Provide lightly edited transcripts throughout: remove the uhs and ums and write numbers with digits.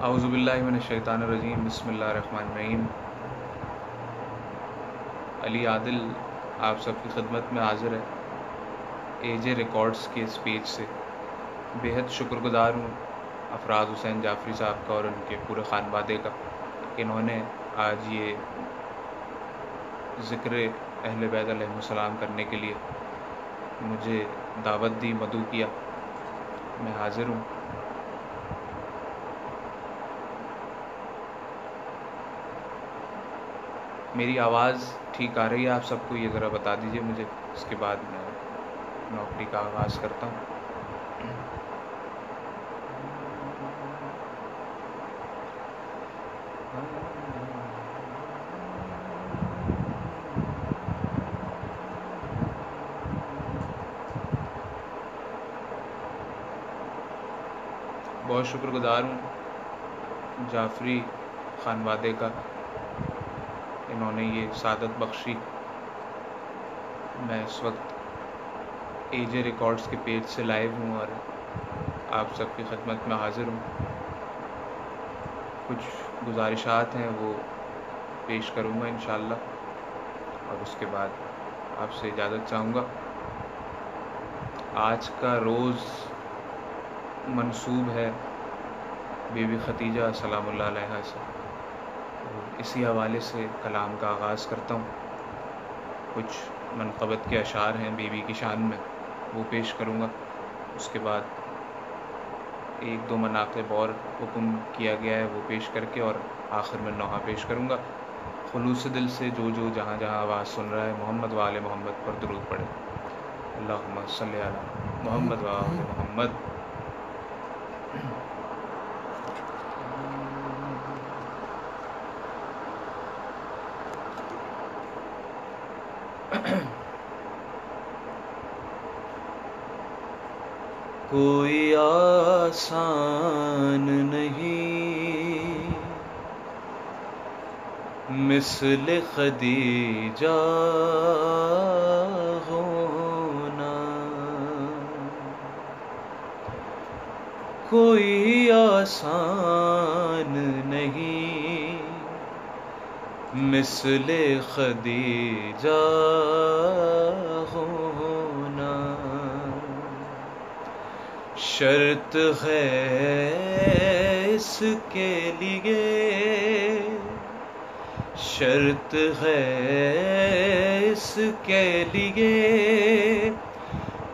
اعوذ باللہ من الشیطان الرجیم، بسم اللہ الرحمن الرحیم۔ علی عادل آپ سب کی خدمت میں حاضر ہے۔ اے جے ریکارڈز کے اس پیج سے بےحد شکر گزار ہوں افراز حسین جعفری صاحب کا اور ان کے پورے خانوادے کا کہ انہوں نے آج یہ ذکر اہل بیت علیہ السلام کرنے کے لیے مجھے دعوت دی، مدعو کیا۔ میں حاضر ہوں۔ میری آواز ٹھیک آ رہی ہے آپ سب کو؟ یہ ذرا بتا دیجئے مجھے، اس کے بعد میں نوکری کا آغاز کرتا ہوں۔ بہت شکر گزار ہوں جعفری خانوادے کا، انہوں نے یہ سعادت بخشی۔ میں اس وقت اے جے ریکارڈز کے پیج سے لائیو ہوں اور آپ سب کی خدمت میں حاضر ہوں۔ کچھ گزارشات ہیں وہ پیش کروں گا انشاءاللہ، اور اس کے بعد آپ سے اجازت چاہوں گا۔ آج کا روز منسوب ہے بی بی ختیجہ سلام اللہ علیہا سے، اسی حوالے سے کلام کا آغاز کرتا ہوں۔ کچھ منقبت کے اشعار ہیں بی بی کی شان میں، وہ پیش کروں گا۔ اس کے بعد ایک دو مناقب اور حکم کیا گیا ہے وہ پیش کر کے، اور آخر میں نوحہ پیش کروں گا۔ خلوص دل سے جو جہاں جہاں آواز سن رہا ہے محمد و آل محمد پر درود پڑھے۔ اللہم صلی علی محمد و آل محمد۔ کوئی آسان نہیں مثل خدیجہ ہونا، کوئی آسان نہیں مثل خدیجہ ہونا، شرط ہے اس کے لیے، شرط ہے اس کے لیے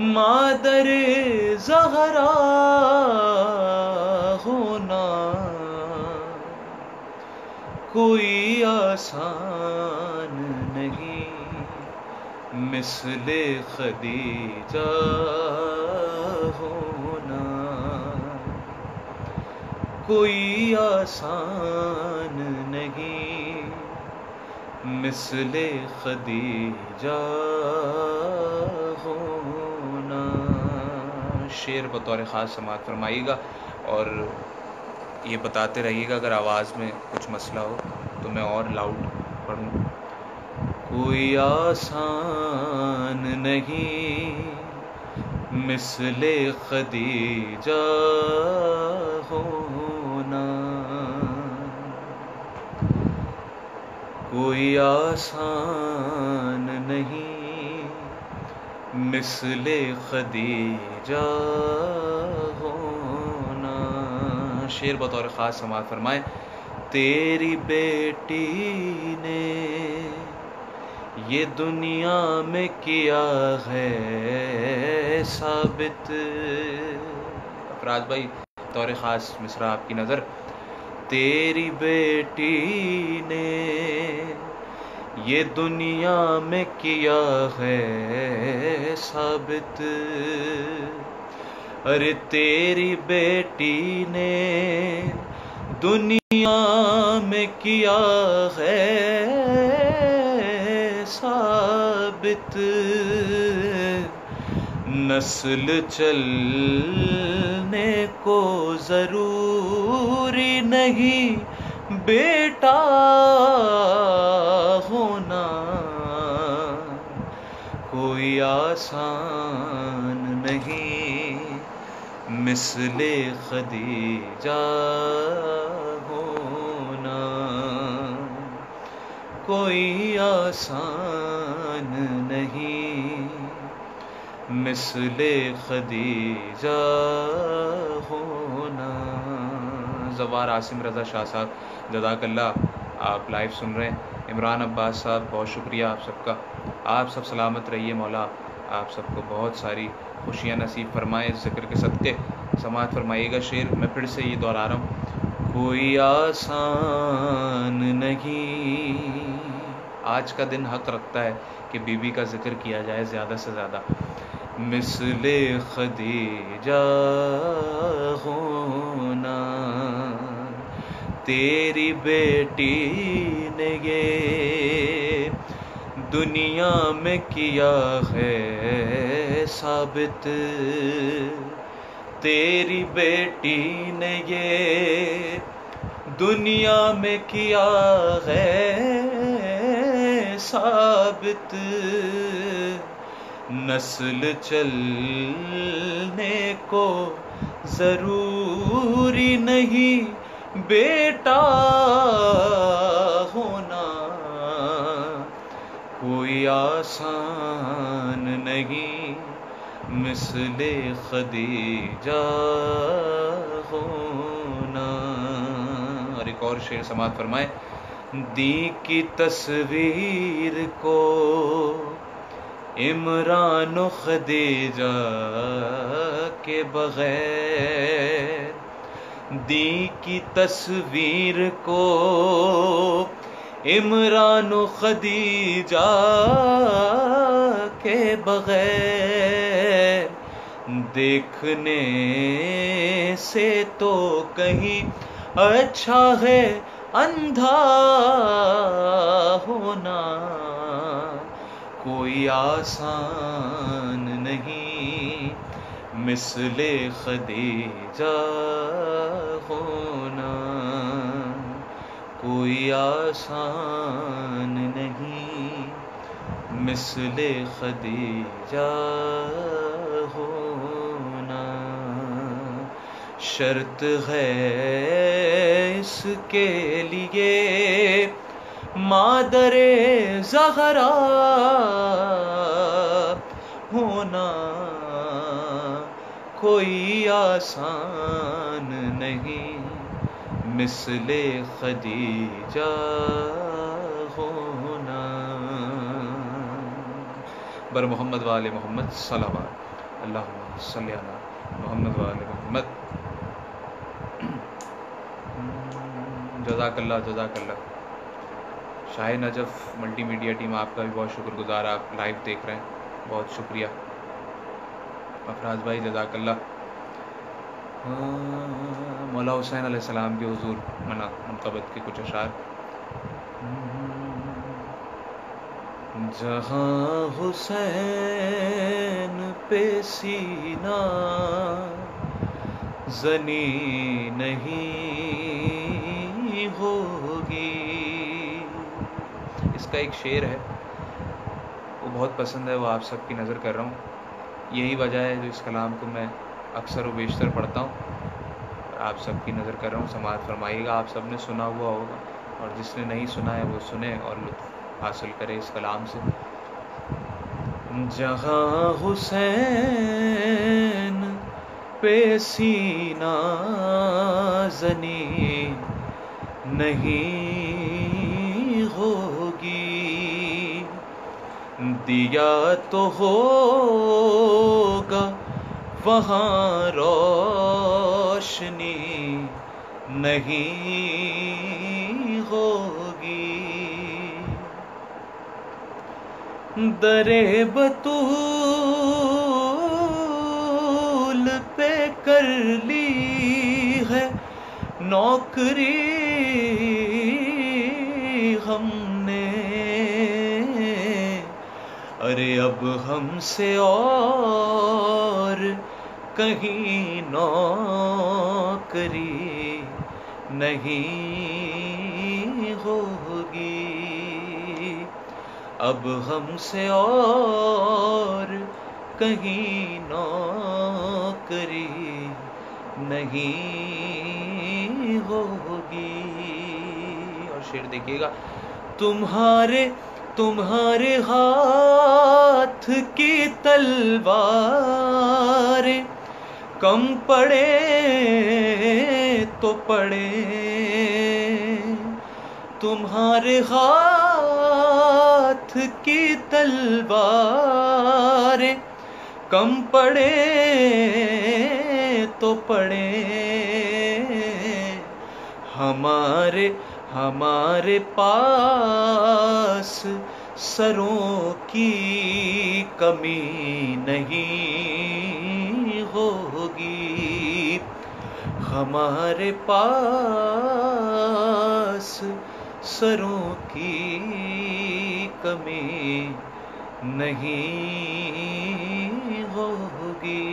مادر زہرا ہونا، کوئی آسان نہیں مثل خدیجہ ہونا، کوئی آسان نہیں مثل خدیجہ ہونا۔ شعر بطور خاص سماعت فرمائیے گا اور یہ بتاتے رہیے گا اگر آواز میں کچھ مسئلہ ہو تو میں اور لاؤڈ پڑھوں۔ کوئی آسان نہیں مثل خدیجہ ہونا، کوئی آسان نہیں مثل خدیجہ ہونا۔ شعر بطور خاص سماعت فرمائیں۔ تیری بیٹی نے یہ دنیا میں کیا ہے ثابت، افراز بھائی طور خاص مصرع آپ کی نظر۔ تیری بیٹی نے یہ دنیا میں کیا ہے ثابت، ارے تیری بیٹی نے دنیا میں کیا ہے ثابت، نسل چلنے کو ضروری نہیں بیٹا ہونا، کوئی آسان نہیں مثل خدیجہ ہونا، کوئی آسان نہیں مثل خدیجہ ہونا۔ زوار عاصم رضا شاہ صاحب جزاک اللہ، آپ لائیو سن رہے ہیں۔ عمران عباس صاحب بہت شکریہ آپ سب کا، آپ سب سلامت رہیے، مولا آپ سب کو بہت ساری خوشیاں نصیب فرمائے، اس ذکر کے صدقے سماعت فرمائیے گا۔ شعر میں پھر سے یہ دہرا رہا ہوں، کوئی آسان نہیں۔ آج کا دن حق رکھتا ہے کہ بی بی کا ذکر کیا جائے زیادہ سے زیادہ۔ مثل خدیجہ ہونا، تیری بیٹی نے یہ دنیا میں کیا ہے ثابت، تیری بیٹی نے یہ دنیا میں کیا ہے ثابت، نسل چلنے کو ضروری نہیں بیٹا ہونا، کوئی آسان نہیں مثل خدیجہ ہونا۔ اور ایک اور شعر سماعت فرمائے، دی کی تصویر کو عمران و خدیجہ کے بغیر، دی کی تصویر کو عمران و خدیجہ کے بغیر، دیکھنے سے تو کہیں اچھا ہے اندھا ہونا، کوئی آسان نہیں مثل خدیجہ ہونا، کوئی آسان نہیں مثل خدیجہ ہونا، شرط ہے اس کے لیے مادر زہرا ہونا، کوئی آسان نہیں مثل خدیجہ ہونا۔ بر محمد وآل محمد صلوات، اللہم صلی علی محمد وآل محمد۔ جزاک اللہ جزاک اللہ۔ شاہ نجف ملٹی میڈیا ٹیم آپ کا بھی بہت شکر گزار، آپ لائیو دیکھ رہے ہیں، بہت شکریہ۔ افراز بھائی جزاک اللہ۔ مولا حسین علیہ السلام کے حضور منقبت کے کچھ اشعار۔ جہاں حسین پہ سینہ زنی نہیں ہوگی، اس کا ایک شعر ہے وہ بہت پسند ہے، وہ آپ سب کی نظر کر رہا ہوں۔ یہی وجہ ہے جو اس کلام کو میں اکثر و بیشتر پڑھتا ہوں، آپ سب کی نظر کر رہا ہوں، سماعت فرمائیے گا۔ آپ سب نے سنا ہوا ہوگا، اور جس نے نہیں سنا ہے وہ سنے اور لطف حاصل کرے اس کلام سے۔ جہاں حسین پہ سینہ زنی نہیں ہوگی، دیا تو ہوگا وہاں روشنی نہیں ہوگی، درے بطول پہ کر لی ہے نوکری ہم نے، ارے اب ہم سے اور کہیں نوکری نہیں ہوگی، اب ہم سے اور کہیں نوکری نہیں ہوگی۔ اور شعر دیکھیے گا، تمہارے ہاتھ کی تلوار کم پڑے تو پڑے، تمہارے ہاتھ کی تلوار کم پڑے تو پڑے، ہمارے پاس سروں کی کمی نہیں ہوگی، ہمارے پاس سروں کی کمی نہیں ہوگی،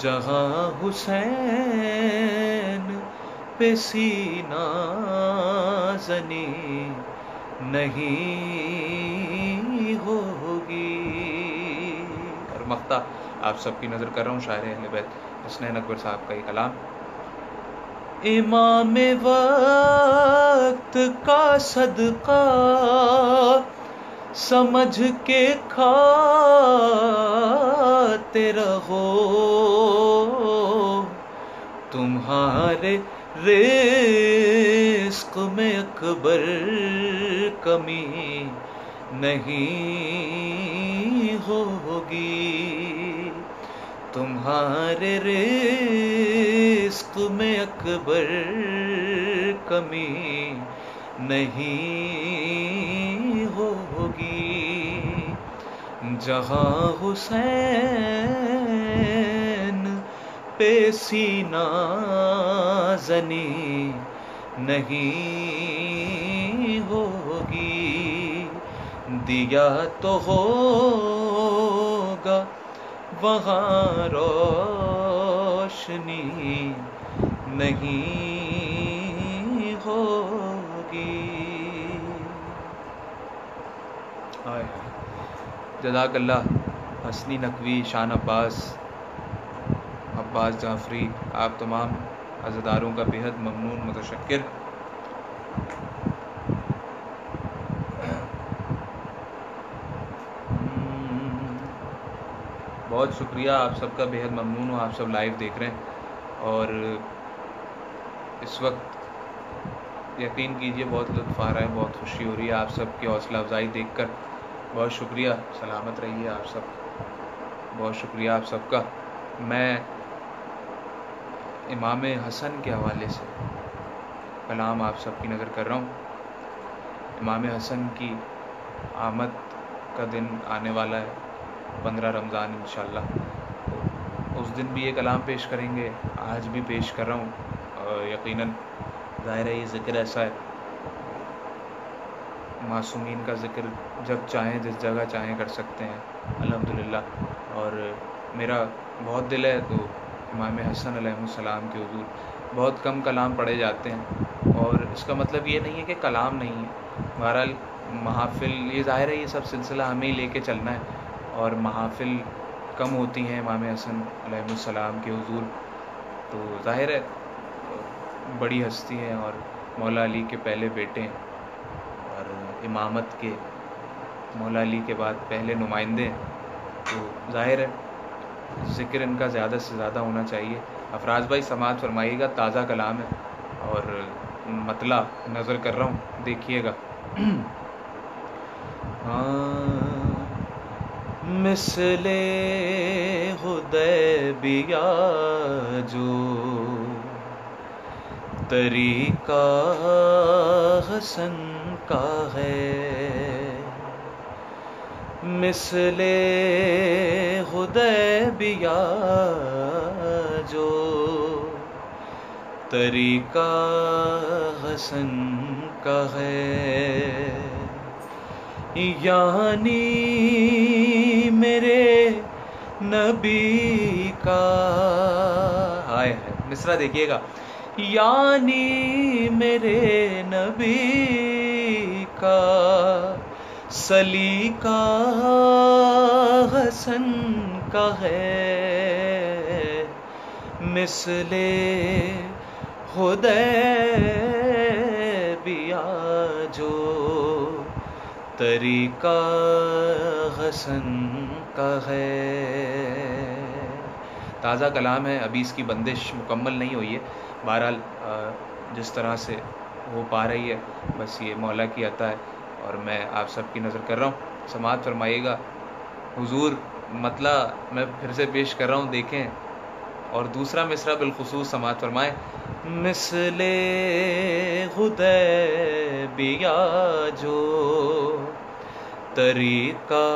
جہاں حسین پہ سینہ زنی نہیں ہوگی۔ اور مقطع آپ سب کی نظر کر رہا ہوں، شاعر اہل بیت حسنین اکبر صاحب کا یہ کلام۔ امام وقت کا صدقہ سمجھ کے کھاتے رہو، تمہارے رزق میں اکبر کمی نہیں ہوگی، تمہارے رزق میں اکبر کمی نہیں ہوگی، جہاں حسین پہ سینہ زنی نہیں ہوگی، دیا تو ہوگا وہاں روشنی نہیں ہوگی۔ جزاک اللہ حسنی نقوی، شان عباس جعفری، آپ تمام عزاداروں کا بےحد ممنون متشکر۔ بہت شکریہ آپ سب کا، بےحد ممنون ہوں، آپ سب لائیو دیکھ رہے ہیں، اور اس وقت یقین کیجئے بہت لطف آ رہا ہے، بہت خوشی ہو رہی ہے آپ سب کی حوصلہ افزائی دیکھ کر۔ بہت شکریہ، سلامت رہیے آپ سب، بہت شکریہ آپ سب کا۔ میں امام حسن کے حوالے سے کلام آپ سب کی نظر کر رہا ہوں۔ امام حسن کی آمد کا دن آنے والا ہے 15 رمضان انشاءاللہ، اس دن بھی یہ کلام پیش کریں گے، آج بھی پیش کر رہا ہوں۔ یقیناً ظاہر ہے یہ ذکر ایسا ہے، معصومین کا ذکر جب چاہیں جس جگہ چاہیں کر سکتے ہیں الحمدللہ، اور میرا بہت دل ہے تو امام حسن علیہ السلام کے حضور بہت کم کلام پڑھے جاتے ہیں، اور اس کا مطلب یہ نہیں ہے کہ کلام نہیں ہے، بہرحال محافل، یہ ظاہر ہے یہ سب سلسلہ ہمیں ہی لے کے چلنا ہے، اور محافل کم ہوتی ہیں امام حسن علیہ السلام کے حضور، تو ظاہر ہے بڑی ہستی ہیں اور مولا علی کے پہلے بیٹے ہیں، اور امامت کے مولا علی کے بعد پہلے نمائندے ہیں، تو ظاہر ہے ذکر ان کا زیادہ سے زیادہ ہونا چاہیے۔ افراز بھائی سماعت فرمائیے گا، تازہ کلام ہے اور مطلع نظر کر رہا ہوں، دیکھیے گا۔ مثل حدیبیہ جو طریقہ حسن کا ہے، مثل حدیبیہ جو طریقہ حسن کا ہے، یعنی میرے نبی کا، ہائے ہے مصرع دیکھیے گا، یعنی میرے نبی کا سلیقہ حسن کا ہے، مثل حدیبیہ جو طریقہ حسن کا ہے۔ تازہ کلام ہے، ابھی اس کی بندش مکمل نہیں ہوئی ہے، بہرحال جس طرح سے ہو پا رہی ہے بس یہ مولا کی عطا ہے، اور میں آپ سب کی نظر کر رہا ہوں، سماعت فرمائیے گا۔ حضور مطلع میں پھر سے پیش کر رہا ہوں، دیکھیں، اور دوسرا مصرع بالخصوص سماعت فرمائیں، مثل حدیبیہ جو طریقہ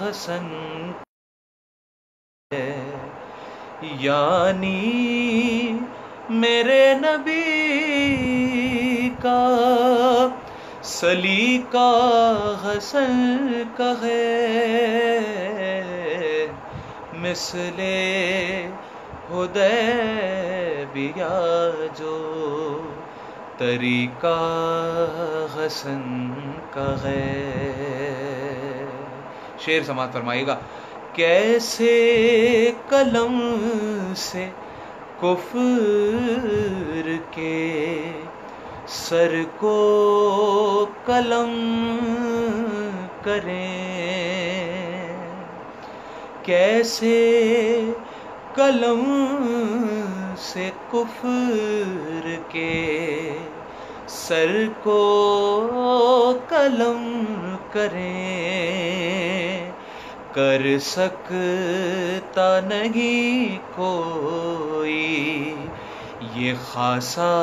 حسن ہے، یعنی میرے نبی کا سلیقہ حسن کا ہے، مثل حدیبیہ جو طریقہ حسن کا ہے۔ شعر سماعت فرمائیے گا، کیسے قلم سے کفر کے سر کو قلم کریں، کیسے قلم سے کفر کے سر کو قلم کریں، کر سکتا نہیں کوئی یہ خاصہ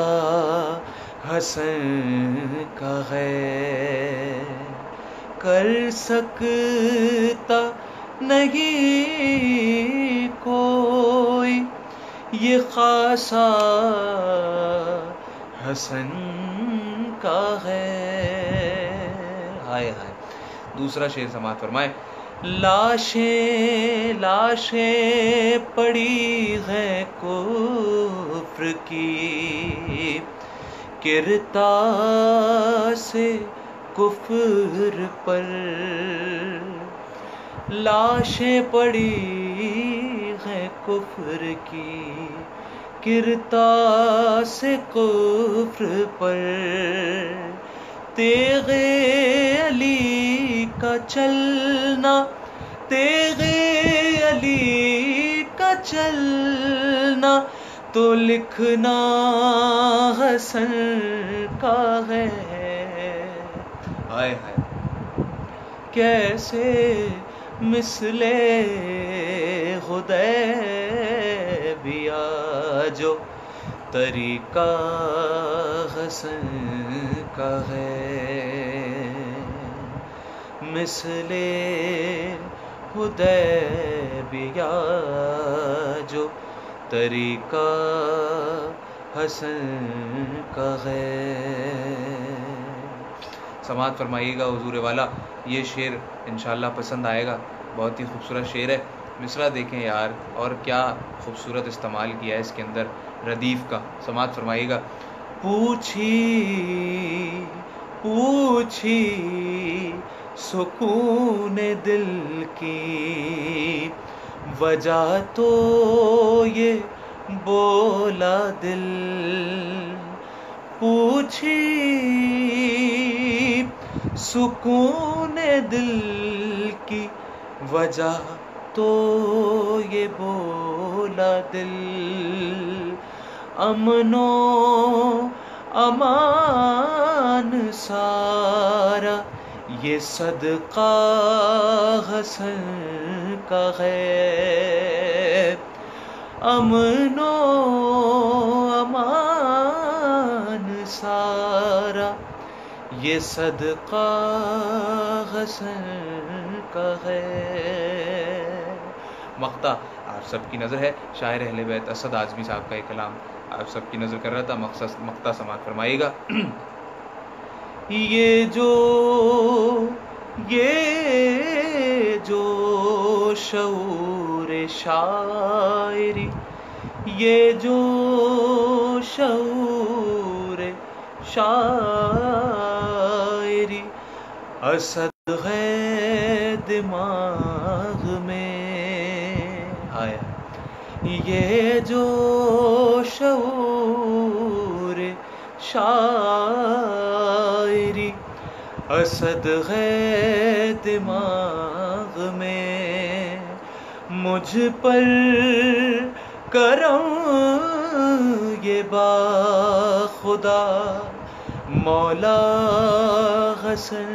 حسن کا ہے، کر سکتا نہیں کوئی یہ خاصہ حسن کا ہے۔ ہائے ہائے، دوسرا شعر سماعت فرمائے، لاشیں لاشیں پڑی ہیں کفر کی کرتا سے کفر پر، لاشیں پڑی ہیں کفر کی کرتا سے کفر پر، تیغ علی کا چلنا تیغ علی کا چلنا تو لکھنا حسن کا ہے۔ ہائے ہائے، کیسے مثل حدیبیہ جو طریقہ حسن کا ہے، مثل حدیبیہ جو طریقہ حسن کا ہے۔ سماعت فرمائیے گا حضور والا، یہ شعر انشاءاللہ پسند آئے گا، بہت ہی خوبصورت شعر ہے۔ مصرع دیکھیں یار، اور کیا خوبصورت استعمال کیا ہے اس کے اندر ردیف کا۔ سماعت فرمائیے گا، پوچھی پوچھی سکون دل کی وجہ تو یہ بولا دل، پوچھی سکون دل کی وجہ تو یہ بولا دل، امن و امان سارا یہ صدقہ حسن کا ہے، امن و امان سارا یہ صدقہ حسن کا ہے۔ مقطع آپ سب کی نظر ہے، شاعر اہل بیت اسد اعظمی صاحب کا یہ کلام، آپ سب کی نظر کر رہا تھا، مقطع سماعت فرمائیے گا۔ یہ جو شعور شاعری، یہ جو شعور شاعری اسد ہے دماغ میں آیا، یہ جو شعور شاعری اسد ہے دماغ میں، مجھ پر کرم یہ باخدا مولا حسن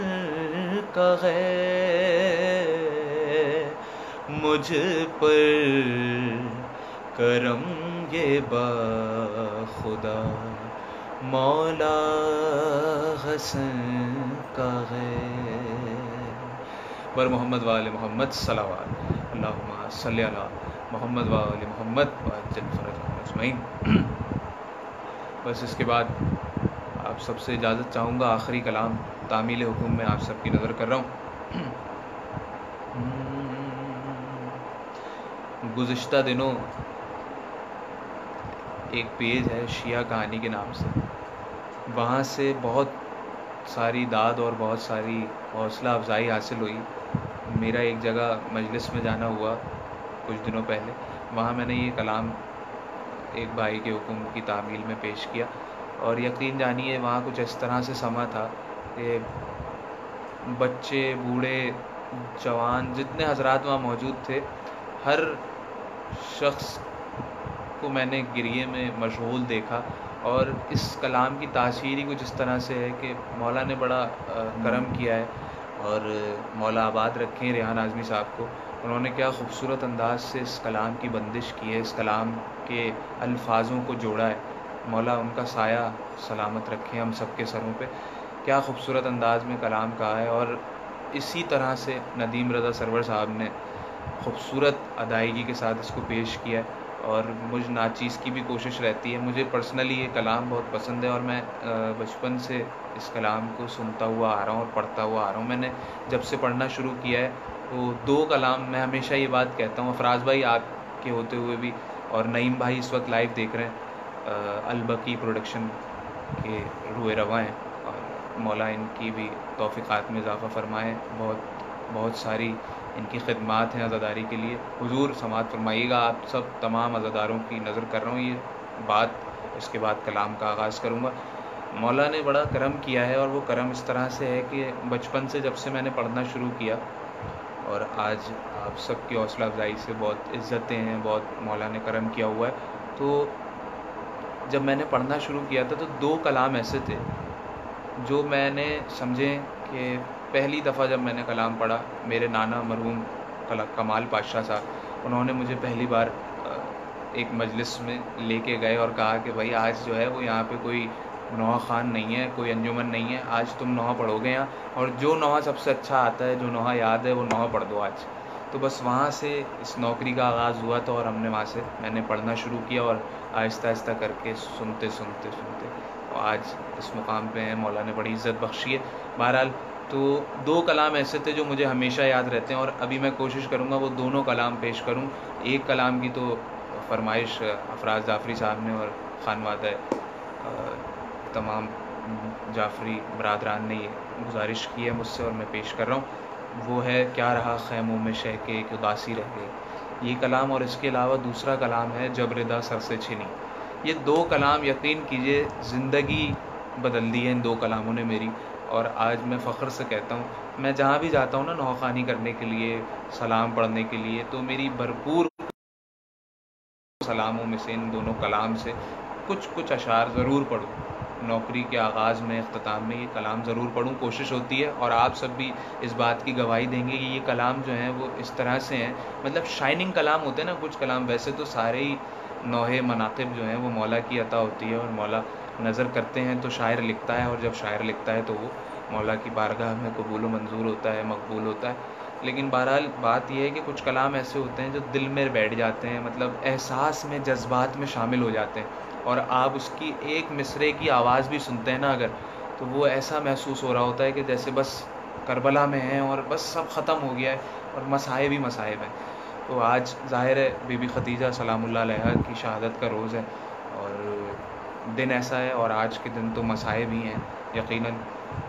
کا ہے، مجھ پر کرم یہ باخدا مولا حسن کا ہے۔ بر محمد وآل محمد صلوات، اللہم صلی علی محمد وآل محمد وعجل فرجہم اجمعین۔ بس اس کے بعد آپ سب سے اجازت چاہوں گا، آخری کلام تعمیل حکم میں آپ سب کی نظر کر رہا ہوں۔ گزشتہ دنوں ایک پیج ہے شیعہ کہانی کے نام سے، وہاں سے بہت ساری داد اور بہت ساری حوصلہ افزائی حاصل ہوئی۔ میرا ایک جگہ مجلس میں جانا ہوا کچھ دنوں پہلے، وہاں میں نے یہ کلام ایک بھائی کے حکم کی تعمیل میں پیش کیا، اور یقین جانیے وہاں کچھ اس طرح سے سما تھا کہ بچے، بوڑھے، جوان، جتنے حضرات وہاں موجود تھے، ہر شخص کو میں نے گریے میں مشغول دیکھا۔ اور اس کلام کی تاثیر ہی کچھ اس طرح سے ہے کہ مولا نے بڑا کرم کیا ہے، اور مولا آباد رکھیں ریحان اعظمی صاحب کو، انہوں نے کیا خوبصورت انداز سے اس کلام کی بندش کی ہے، اس کلام کے الفاظوں کو جوڑا ہے۔ مولا ان کا سایہ سلامت رکھیں ہم سب کے سروں پہ، کیا خوبصورت انداز میں کلام کہا ہے۔ اور اسی طرح سے ندیم رضا سرور صاحب نے خوبصورت ادائیگی کے ساتھ اس کو پیش کیا ہے، اور مجھ ناچیز کی بھی کوشش رہتی ہے۔ مجھے پرسنلی یہ کلام بہت پسند ہے، اور میں بچپن سے اس کلام کو سنتا ہوا آ رہا ہوں اور پڑھتا ہوا آ رہا ہوں۔ میں نے جب سے پڑھنا شروع کیا ہے تو 2 کلام میں ہمیشہ یہ بات کہتا ہوں، افراز بھائی آپ کے ہوتے ہوئے بھی، اور نعیم بھائی اس وقت لائیو دیکھ رہے ہیں، البقی پروڈکشن کے روئے رواں ہیں، اور مولا ان کی بھی توفیقات میں اضافہ فرمائیں۔ بہت ساری ان کی خدمات ہیں عزاداری کے لیے۔ حضور سماعت فرمائیے گا، آپ سب تمام عزاداروں کی نظر کر رہا ہوں یہ بات، اس کے بعد کلام کا آغاز کروں گا۔ مولا نے بڑا کرم کیا ہے، اور وہ کرم اس طرح سے ہے کہ بچپن سے جب سے میں نے پڑھنا شروع کیا، اور آج آپ سب کی حوصلہ افزائی سے بہت عزتیں ہیں، بہت مولا نے کرم کیا ہوا ہے۔ تو جب میں نے پڑھنا شروع کیا تھا تو 2 کلام ایسے تھے جو میں نے سمجھیں کہ پہلی دفعہ جب میں نے کلام پڑھا، میرے نانا مرحوم کمال پاشا صاحب، انہوں نے مجھے پہلی بار ایک مجلس میں لے کے گئے اور کہا کہ بھائی آج جو ہے وہ یہاں پہ کوئی نوحہ خوان نہیں ہے، کوئی انجمن نہیں ہے، آج تم نوحہ پڑھو گے یہاں، اور جو نوحہ سب سے اچھا آتا ہے، جو نوحہ یاد ہے، وہ نوحہ پڑھ دو آج۔ تو بس وہاں سے اس نوکری کا آغاز ہوا تھا، اور ہم نے وہاں سے میں نے پڑھنا شروع کیا، اور آہستہ آہستہ کر کے سنتے آج اس مقام پہ ہیں۔ مولا نے بڑی عزت بخشی ہے۔ بہرحال تو 2 کلام ایسے تھے جو مجھے ہمیشہ یاد رہتے ہیں، اور ابھی میں کوشش کروں گا وہ دونوں کلام پیش کروں۔ ایک کلام کی تو فرمائش افراز جعفری صاحب نے اور خانوادہ تمام جعفری برادران نے یہ گزارش کی ہے مجھ سے، اور میں پیش کر رہا ہوں، وہ ہے کیا رہا خیموں میں شہ کے ایک اداسی رہ گئی، یہ کلام۔ اور اس کے علاوہ دوسرا کلام ہے جب ردا سر سے چھنی۔ یہ 2 کلام یقین کیجئے زندگی بدل دی ہے ان 2 کلاموں نے میری، اور آج میں فخر سے کہتا ہوں، میں جہاں بھی جاتا ہوں نا نوحہ خوانی کرنے کے لیے، سلام پڑھنے کے لیے، تو میری بھرپور سلاموں میں سے ان دونوں کلام سے کچھ اشعار ضرور پڑھوں۔ نوکری کے آغاز میں، اختتام میں یہ کلام ضرور پڑھوں، کوشش ہوتی ہے، اور آپ سب بھی اس بات کی گواہی دیں گے کہ یہ کلام جو ہیں وہ اس طرح سے ہیں، مطلب شائننگ کلام ہوتے ہیں نا کچھ کلام، ویسے تو سارے ہی نوحے مناقب جو ہیں وہ مولا کی عطا ہوتی ہے، اور مولا نظر کرتے ہیں تو شاعر لکھتا ہے، اور جب شاعر لکھتا ہے تو وہ مولا کی بارگاہ میں قبول و منظور ہوتا ہے، مقبول ہوتا ہے۔ لیکن بہرحال بات یہ ہے کہ کچھ کلام ایسے ہوتے ہیں جو دل میں بیٹھ جاتے ہیں، مطلب احساس میں، جذبات میں شامل ہو جاتے ہیں، اور آپ اس کی ایک مصرے کی آواز بھی سنتے ہیں نا اگر، تو وہ ایسا محسوس ہو رہا ہوتا ہے کہ جیسے بس کربلا میں ہیں اور بس سب ختم ہو گیا ہے اور مصائب ہی مصائب ہیں. تو آج ظاہر ہے بی بی خدیجہ سلام اللہ علیہا کی شہادت کا روز ہے اور دن ایسا ہے، اور آج کے دن تو مصائب ہی ہیں یقیناً.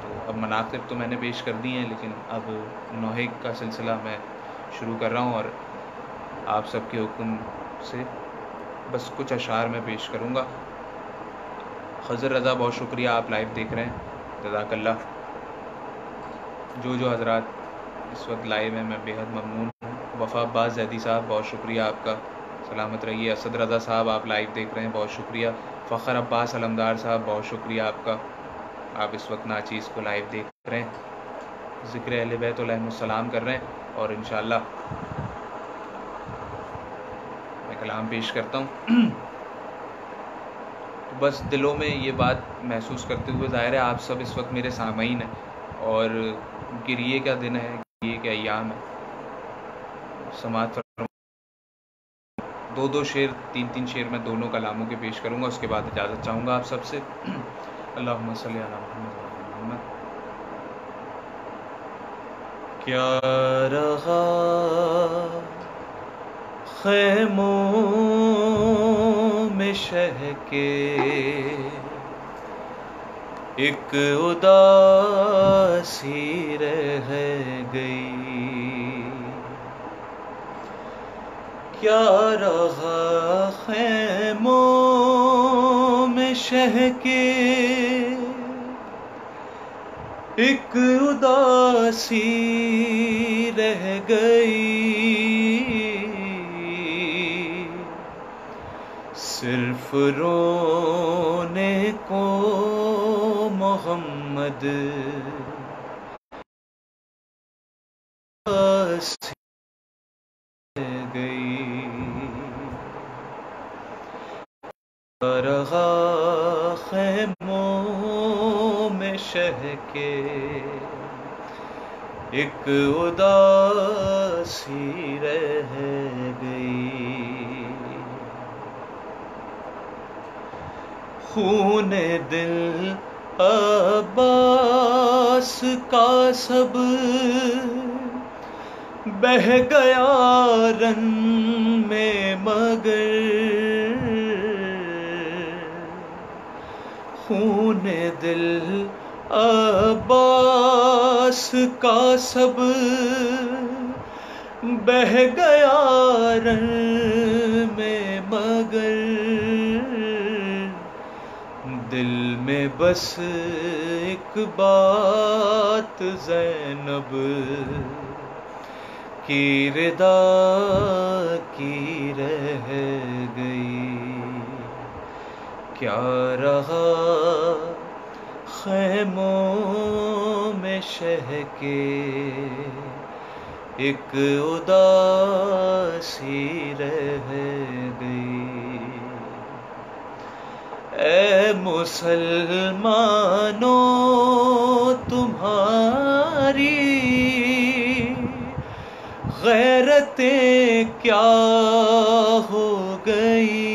تو اب مناقب تو میں نے پیش کر دی ہیں، لیکن اب نوحے کا سلسلہ میں شروع کر رہا ہوں، اور آپ سب کے حکم سے بس کچھ اشعار میں پیش کروں گا. خضر رضا بہت شکریہ، آپ لائیو دیکھ رہے ہیں، جزاک اللہ. جو حضرات اس وقت لائیو ہیں میں بے حد ممنون ہوں. وفا عباس زیدی صاحب بہت شکریہ آپ کا، سلامت رہیے. اسد رضا صاحب آپ لائیو دیکھ رہے ہیں، بہت شکریہ. فخر عباس علمدار صاحب بہت شکریہ آپ کا، آپ اس وقت ناچیز کو لائیو دیکھ رہے ہیں. ذکر اہل بیت علیہم السلام کر رہے ہیں، اور انشاءاللہ میں کلام پیش کرتا ہوں. بس دلوں میں یہ بات محسوس کرتے ہوئے، ظاہر ہے آپ سب اس وقت میرے سامعین ہیں اور گریے کا دن ہے، گریے کے ایام ہے. سماعت فرمائیں. دو شعر، تین شعر میں دونوں کلاموں کے پیش کروں گا، اس کے بعد اجازت چاہوں گا آپ سب سے. اللہم صلی علی محمد وعلی محمد. کیا رہا خیموں میں شہ کے ایک اداسی رہ گئی. کیا رہا خیموں میں شہ کے ایک اداسی رہ گئی. صرف رونے کو محمد گئی. رہا خیموں میں شہ کے ایک اداسی رہ گئی. خون دل عباس کا سب بہہ گیا رن میں، مگر خون دل عباس کا سب بہہ گیا رن میں، مگر دل میں بس ایک بات زینب کی رضا کی رہ گئی. کیا رہا خیموں میں شہ کے ایک اداسی رہ گئی. اے مسلمانوں تمہاری غیرتیں کیا ہو گئی.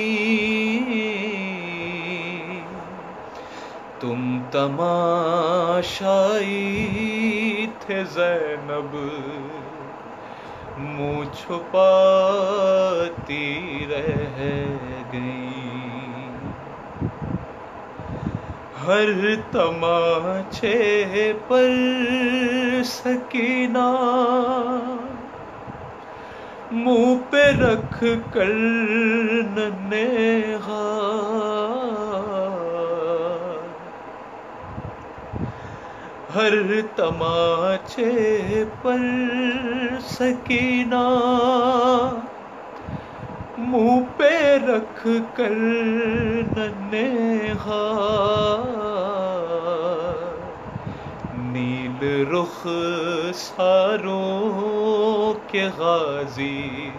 تم تماشائی تھے زینب منہ چھپاتی رہ گئی. ہر تماچے پر سکینہ منہ پہ رکھ کر ننھا، ہر تماچے پر سکینہ منہ پہ رکھ کر ننھا. نیل رخ ساروں کے غازی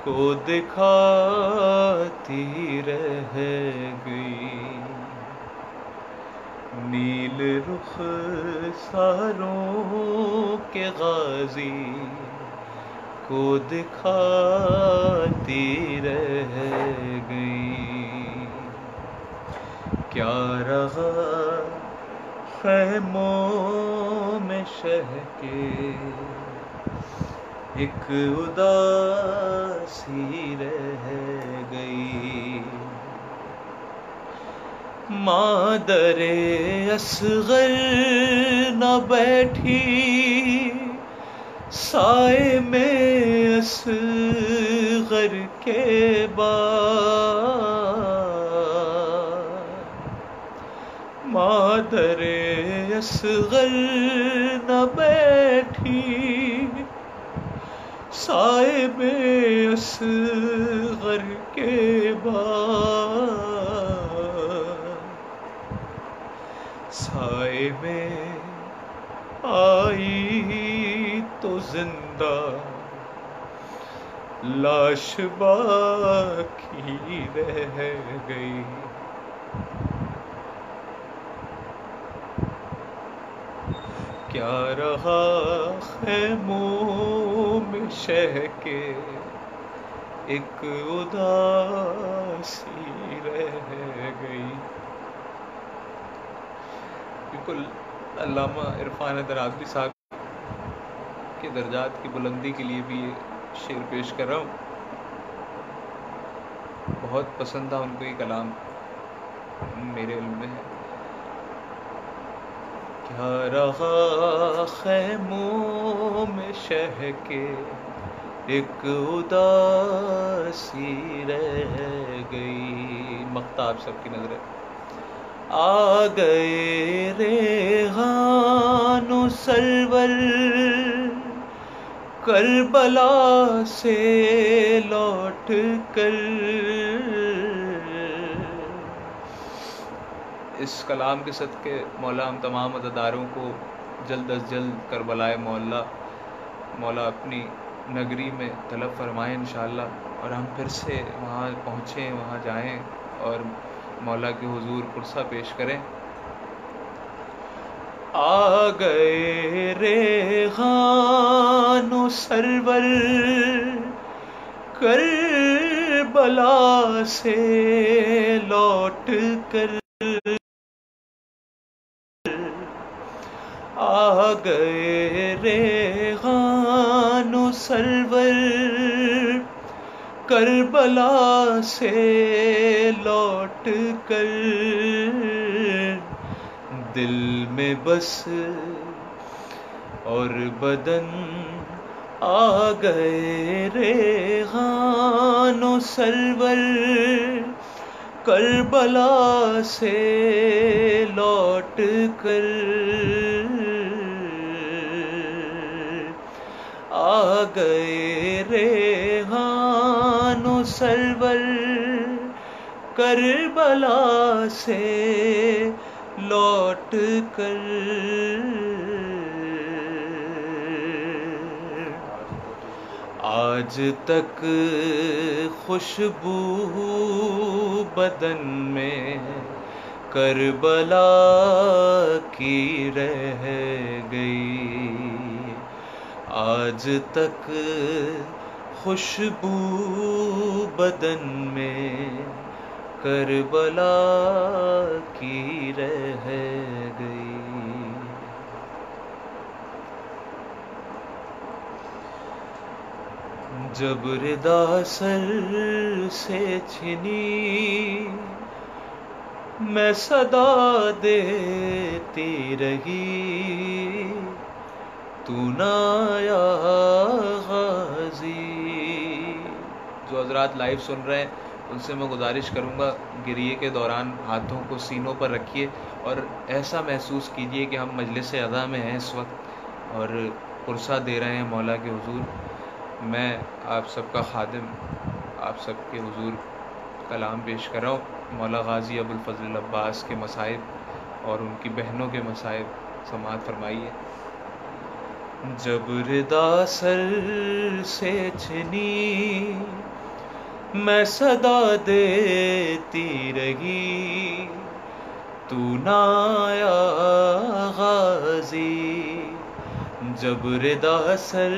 کو دکھاتی رہ گئی. نیل رخ ساروں کے غازی کو دکھاتی رہ گئی. کیا رہا خیموں میں شہ کے ایک اداسی رہ گئی، مادر اصغر نہ بیٹھی سائے میں اصغر کے بعد، مادر اصغر نہ بیٹھی سائے میں اصغر کے بعد، سائے میں آئی تو زندہ لاش باقی رہ گئی، کیا رہا خیموں میں شہ کے ایک اداسی رہ گئی۔ بالکل علامہ عرفان درابی صاحب کے درجات کی بلندی کے لیے بھی یہ شعر پیش کر رہا ہوں، بہت پسند تھا ان کو یہ کلام، میرے علم میں ہے۔ کیا رہا خیموں میں شہ کے ایک اداسی رہ گئی، مقطع آپ سب کی نظر ہے۔ آ گئے ریحان و سرور کربلا سے لوٹ کر، اس کلام کے صدقے مولا ہم تمام عزاداروں کو جلد از جلد کربلائے مولا اپنی نگری میں طلب فرمائیں انشاءاللہ، اور ہم پھر سے وہاں پہنچیں، وہاں جائیں اور مولا کے حضور قرصہ پیش کریں۔ آ گئے ریحان و سرور کربلا سے لوٹ کر، آ گئے ریحان و سرور کربلا سے لوٹ کر، دل میں بس اور بدن آ گئے ریحان و سرور کربلا سے لوٹ کر، آ گئے ریحان و سرور کربلا سے لوٹ کر، آج تک خوشبو بدن میں کربلا کی رہ گئی، آج تک خوشبو بدن میں کربلا کی رہ گئی۔ جب ردا سر سے چھنی میں صدا دیتی رہی، تو نہ آیا غازی۔ جو حضرات لائیو سن رہے ہیں ان سے میں گزارش کروں گا گریے کے دوران ہاتھوں کو سینوں پر رکھیے اور ایسا محسوس کیجیے کہ ہم مجلس اذا میں ہیں اس وقت اور قرصہ دے رہے ہیں مولا کے حضور۔ میں آپ سب کا خادم آپ سب کے حضور کلام پیش کر رہا ہوں، مولا غازی ابو الفضل العباس کے مصائب اور ان کی بہنوں کے مصائب سماعت فرمائیے۔ جب ردا سر سے چھنی میں صدا دیتی رہی، تو نہ آیا غازی۔ جب ردا سر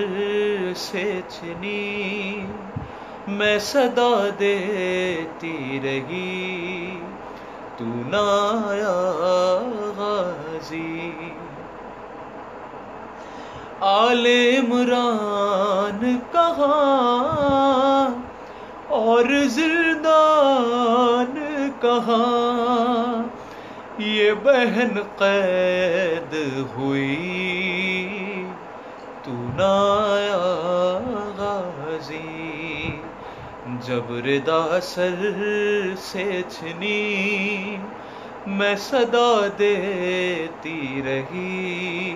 سے چھنی میں صدا دیتی رہی، تو نہ آیا غازی. آل عمران کہاں اور زندان کہاں، یہ بہن قید ہوئی تو نہ آیا غازی. جب ردا سر سے چھنی میں صدا دیتی رہی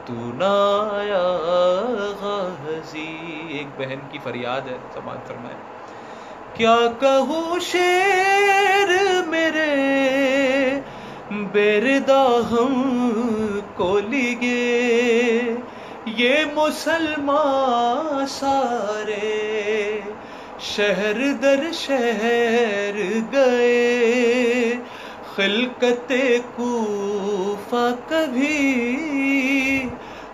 تو نہ آیا غازی. ایک بہن کی فریاد ہے، سماعت فرمائے. کیا کہوں شعر میرے بےردا ہم کو لیے، یہ مسلمان سارے شہر در شہر گئے. خلقت کوفہ کبھی،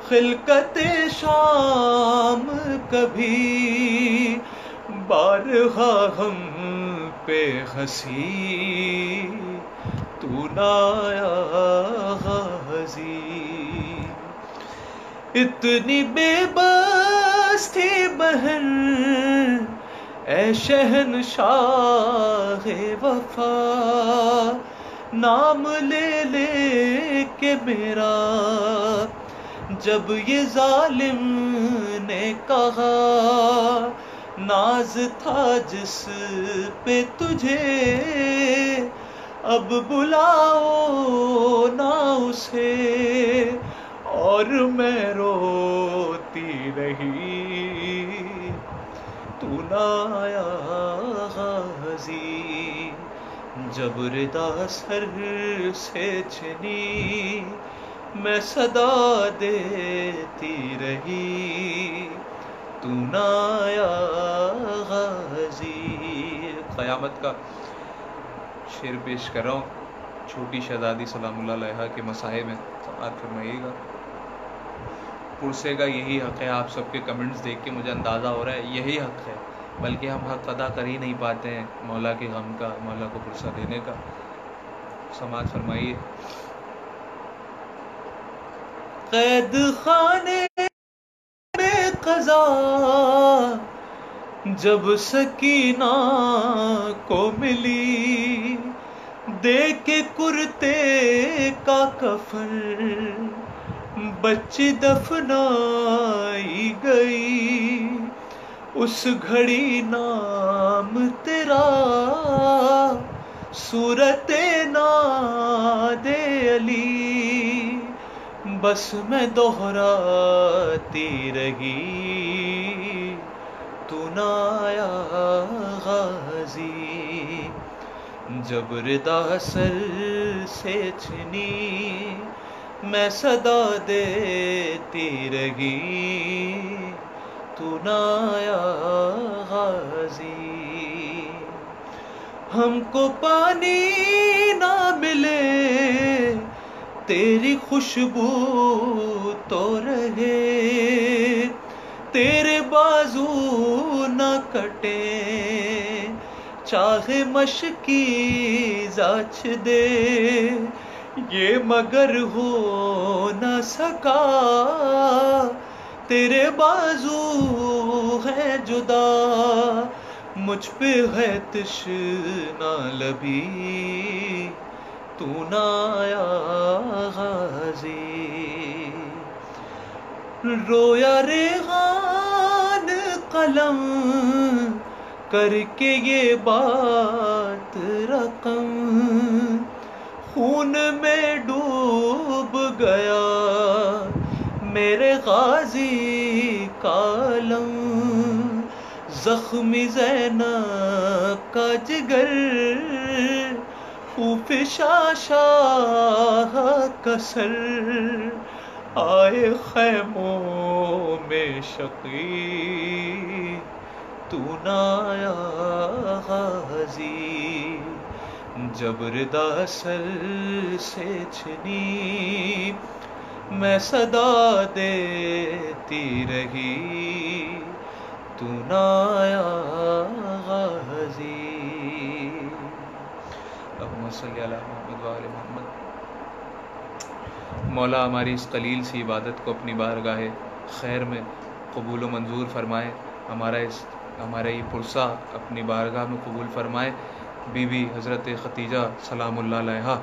خلقت شام کبھی، بارہا ہم پہ ہنسی تو نہ آیا غازی. اتنی بے بس تھی بہن اے شہنشاہ وفا، نام لے لے کے میرا جب یہ ظالم نے کہا. ناز تھا جس پہ تجھے اب بلاؤ نہ اسے، اور میں روتی رہی تو نہ آیا غازی. جب ردا سر سے چھنی میں صدا دیتی رہی تو نہ آیا غازی. قیامت کا شعر پیش کر رہا ہوں، چھوٹی شہزادی سلام اللہ علیہا کے مسائے میں. سماعت فرمائیے گا. پرسے کا یہی حق ہے. آپ سب کے کمنٹس دیکھ کے مجھے اندازہ ہو رہا ہے یہی حق ہے، بلکہ ہم حق ادا کر ہی نہیں پاتے ہیں مولا کے غم کا، مولا کو پرسہ دینے کا. سماعت فرمائیے. قید خانے میں قضا جب سکینہ کو ملی، دے کے کرتے کا کفن بچی دفنائی گئی. اس گھڑی نام تیرا صورت ناد علی بس میں دہراتی رہی تو نہ آیا غازی. جب ردا سر سے چھنی میں صدا دیتی رہی تو نہ آیا غازی. ہم کو پانی نہ ملے تیری خوشبو تو رہے، تیرے بازو نہ کٹے چاہے مشکی زاچ دے، یہ مگر ہو نہ سکا تیرے بازو ہے جدا، مجھ پہ ہے تشنا لبی تو نہ آیا غازی. رویا ریحان قلم کر کے یہ بات رقم، خون میں ڈوب گیا میرے غازی کا علم. زخمی زینب کا جگر خوف شاہ کا سر، آئے خیموں میں شقی تو نہ آیا غازی. جب ردا سر سے چھنی میں صدا دیتی رہی تو نہ آیا غازی. اللہم صلی علی محمد و آل محمد۔ مولا ہماری اس قلیل سی عبادت کو اپنی بارگاہ خیر میں قبول و منظور فرمائے، ہمارا یہ پرسہ اپنی بارگاہ میں قبول فرمائے۔ بی بی حضرت ختیجہ سلام اللہ علیہا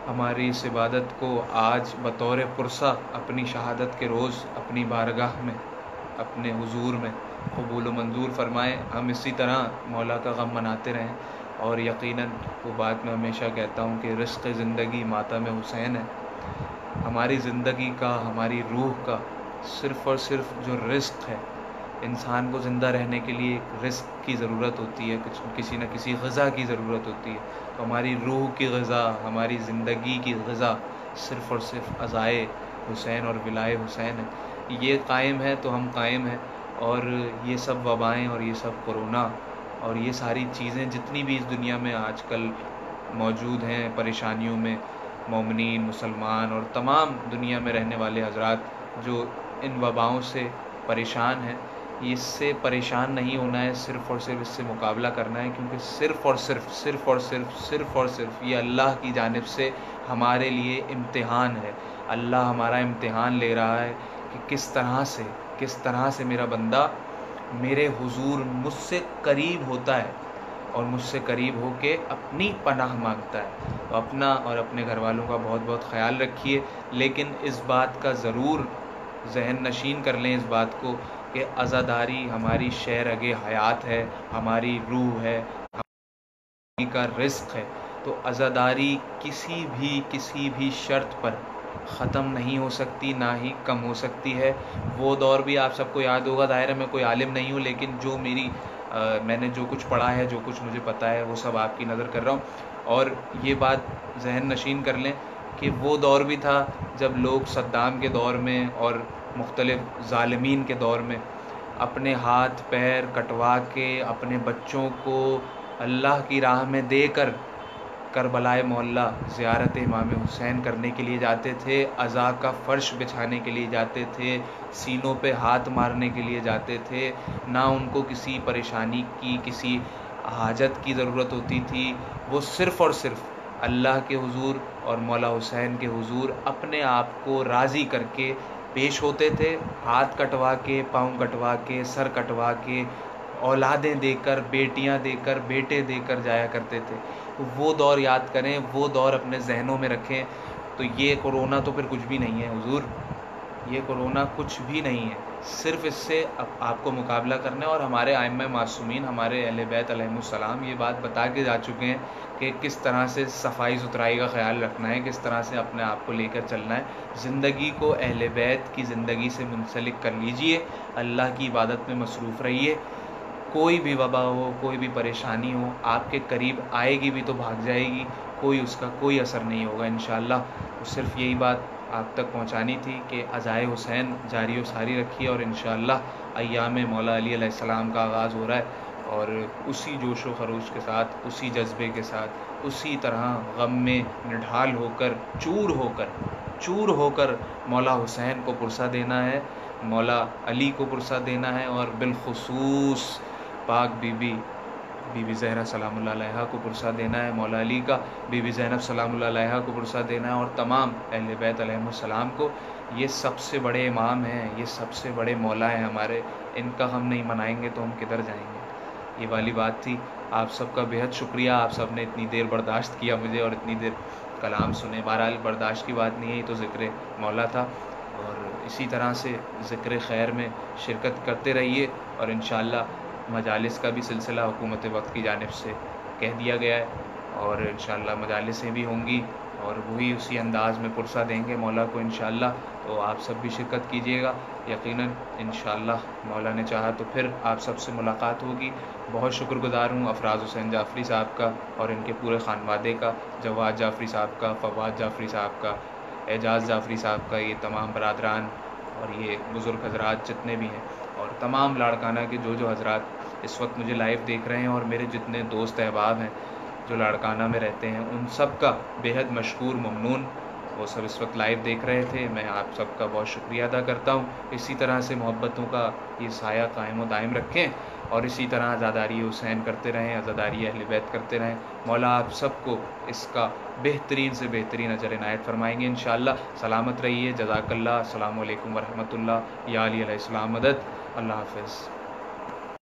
ہماری اس عبادت کو آج بطور پرسہ اپنی شہادت کے روز اپنی بارگاہ میں اپنے حضور میں قبول و منظور فرمائے۔ ہم اسی طرح مولا کا غم مناتے رہیں، اور یقیناً وہ بات میں ہمیشہ کہتا ہوں کہ رزق زندگی ماتم حسین ہے۔ ہماری زندگی کا، ہماری روح کا صرف اور صرف جو رزق ہے، انسان کو زندہ رہنے کے لیے ایک رزق کی ضرورت ہوتی ہے، کسی نہ کسی غذا کی ضرورت ہوتی ہے۔ تو ہماری روح کی غذا، ہماری زندگی کی غذا صرف اور صرف عزائے حسین اور ولائے حسین ہے۔ یہ قائم ہے تو ہم قائم ہیں، اور یہ سب وبائیں اور یہ سب کورونا اور یہ ساری چیزیں جتنی بھی اس دنیا میں آج کل موجود ہیں، پریشانیوں میں مومنین، مسلمان اور تمام دنیا میں رہنے والے حضرات جو ان وباؤں سے پریشان ہیں، اس سے پریشان نہیں ہونا ہے، صرف اور صرف اس سے مقابلہ کرنا ہے، کیونکہ صرف اور صرف یہ اللہ کی جانب سے ہمارے لیے امتحان ہے۔ اللہ ہمارا امتحان لے رہا ہے کہ کس طرح سے میرا بندہ میرے حضور مجھ سے قریب ہوتا ہے اور مجھ سے قریب ہو کے اپنی پناہ مانگتا ہے۔ تو اپنا اور اپنے گھر والوں کا بہت بہت خیال رکھیے، لیکن اس بات کا ضرور ذہن نشین کر لیں اس بات کو کہ عزاداری ہماری شہرگ حیات ہے، ہماری روح ہے، ہماری کا رزق ہے۔ تو عزاداری کسی بھی شرط پر ختم نہیں ہو سکتی، نہ ہی کم ہو سکتی ہے۔ وہ دور بھی آپ سب کو یاد ہوگا، ظاہر ہے میں کوئی عالم نہیں ہوں، لیکن جو میں نے جو کچھ پڑھا ہے، جو کچھ مجھے پتہ ہے، وہ سب آپ کی نظر کر رہا ہوں۔ اور یہ بات ذہن نشین کر لیں کہ وہ دور بھی تھا جب لوگ صدام کے دور میں اور مختلف ظالمین کے دور میں اپنے ہاتھ پیر کٹوا کے اپنے بچوں کو اللہ کی راہ میں دے کر کربلائے معلیٰ زیارت امام حسین کرنے کے لیے جاتے تھے، عزا کا فرش بچھانے کے لیے جاتے تھے، سینوں پہ ہاتھ مارنے کے لیے جاتے تھے۔ نہ ان کو کسی پریشانی کی، کسی حاجت کی ضرورت ہوتی تھی، وہ صرف اور صرف اللہ کے حضور اور مولا حسین کے حضور اپنے آپ کو راضی کر کے پیش ہوتے تھے، ہاتھ کٹوا کے، پاؤں کٹوا کے، سر کٹوا کے، اولادیں دے کر، بیٹیاں دے کر، بیٹے دے کر جایا کرتے تھے۔ وہ دور یاد کریں، وہ دور اپنے ذہنوں میں رکھیں۔ تو یہ کورونا تو پھر کچھ بھی نہیں ہے حضور، یہ کورونا کچھ بھی نہیں ہے، صرف اس سے آپ کو مقابلہ کرنا ہے۔ اور ہمارے ائمہ معصومین، ہمارے اہل بیت علیہم السلام یہ بات بتا کے جا چکے ہیں کہ کس طرح سے صفائی ستھرائی کا خیال رکھنا ہے، کس طرح سے اپنے آپ کو لے کر چلنا ہے۔ زندگی کو اہل بیت کی زندگی سے منسلک کر لیجئے، اللہ کی عبادت میں مصروف رہیے۔ کوئی بھی وبا ہو، کوئی بھی پریشانی ہو، آپ کے قریب آئے گی بھی تو بھاگ جائے گی، اس کا کوئی اثر نہیں ہوگا انشاءاللہ۔ صرف یہی بات آپ تک پہنچانی تھی کہ عزائے حسین جاری و ساری رکھیے، اور انشاءاللہ ایام مولا علی علیہ السلام کا آغاز ہو رہا ہے، اور اسی جوش و خروش کے ساتھ، اسی جذبے کے ساتھ، اسی طرح غم میں نڈھال ہو کر، چور ہو کر مولا حسین کو پرسہ دینا ہے، مولا علی کو پرسہ دینا ہے، اور بالخصوص پاک بی بی زہرا سلام اللہ علیہا کو پرسہ دینا ہے، مولا علی کا بی بی زینب سلام اللہ علیہا کو پرسہ دینا ہے، اور تمام اہل بیت علیہم السلام کو۔ یہ سب سے بڑے امام ہیں، یہ سب سے بڑے مولا ہیں ہمارے، ان کا ہم نہیں منائیں گے تو ہم کدھر جائیں گے؟ یہ والی بات تھی۔ آپ سب کا بہت شکریہ، آپ سب نے اتنی دیر برداشت کیا مجھے اور اتنی دیر کلام سنے۔ بہرحال برداشت کی بات نہیں ہے، یہ تو ذکر مولا تھا، اور اسی طرح سے ذکر خیر میں شرکت کرتے رہیے، اور انشاءاللہ مجالس کا بھی سلسلہ حکومت وقت کی جانب سے کہہ دیا گیا ہے، اور انشاءاللہ مجالسیں بھی ہوں گی، اور وہی اسی انداز میں پرسہ دیں گے مولا کو انشاءاللہ۔ تو آپ سب بھی شرکت کیجیے گا، یقیناً انشاءاللہ مولا نے چاہا تو پھر آپ سب سے ملاقات ہوگی۔ بہت شکر گزار ہوں افراز حسین جعفری صاحب کا اور ان کے پورے خانوادے کا، جواد جعفری صاحب کا، فواد جعفری صاحب کا، اعجاز جعفری صاحب کا، یہ تمام برادران اور یہ بزرگ حضرات جتنے بھی ہیں، اور تمام لاڑکانہ کے جو حضرات اس وقت مجھے لائیو دیکھ رہے ہیں، اور میرے جتنے دوست احباب ہیں جو لاڑکانہ میں رہتے ہیں، ان سب کا بے حد مشکور ممنون وہ سب اس وقت لائیو دیکھ رہے تھے. میں آپ سب کا بہت شکریہ ادا کرتا ہوں. اسی طرح سے محبتوں کا یہ سایہ قائم و دائم رکھیں اور اسی طرح عزاداری حسین کرتے رہیں, عزاداری اہل بیت کرتے رہیں. مولا آپ سب کو اس کا بہترین سے بہترین اجر عنایت فرمائیں گے انشاءاللہ. سلامت رہیے. جزاک اللہ. السلام علیکم ورحمۃ اللہ. یا علی علیہ السلام مدد. اللہ حافظ.